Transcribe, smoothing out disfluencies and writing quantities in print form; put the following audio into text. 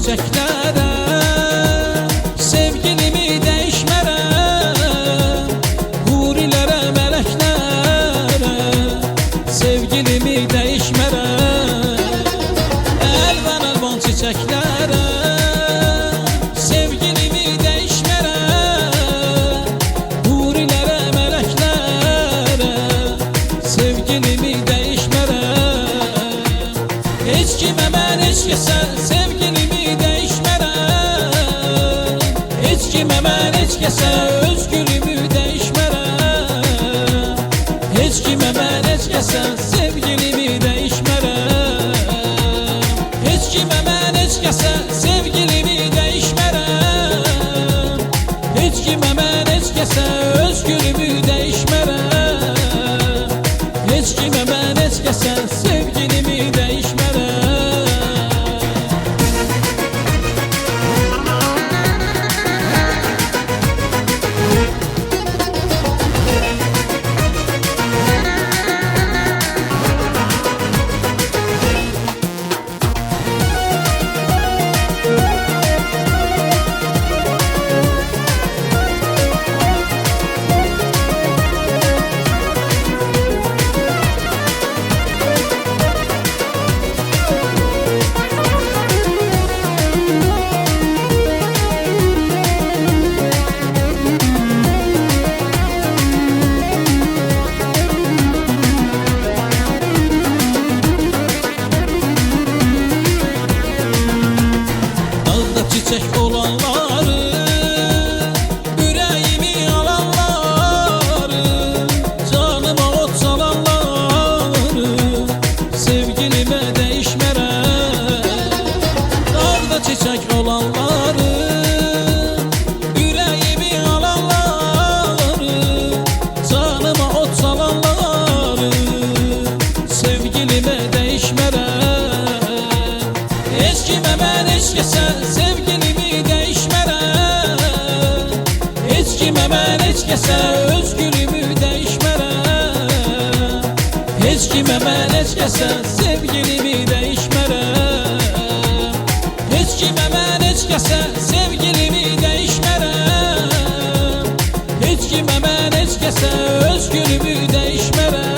çiçeklərə sevgilimi dəyişmərəm. Hurilərə, mələklərə sevgilimi dəyişmərəm. Əlvan əlvan çiçəklərə sevgilimi dəyişmərəm. Hurilərə, mələklərə sevgilimi dəyişmərəm. Heç kimə mən heç kəsə sevgilimi dəyişmərəm. Heç kimə mən heç kəsə öz gülümü dəyişmərəm. Heç kimə mən heç kəsə sevgilimi dəyişmərəm. Heç kimə mən heç kəsə sevgilimi dəyişmərəm. Heç kimə mən heç kəsə öz gülümü dəyişmərəm. Heç kimə mən heç kəsə sevgilimi dəyişmərəm. Çiçek olanları, ürəyimi alanları, canıma ot salanları sevgilimə dəyişmərəm. Dağda çiçek olanları, ürəyimi alanları, canıma ot salanları sevgilimə dəyişmərəm. Heç kimə mən heç kəsə sevgilimi dəyişmərəm. Heç kimə mən heç kəsə öz gülümü dəyişmərəm. Heç kimə mən heç kəsə sevgilimi dəyişmərəm. Heç kimə mən heç kəsə sevgilimi dəyişmərəm. Heç kimə mən heç kəsə öz gülümü dəyişmərəm.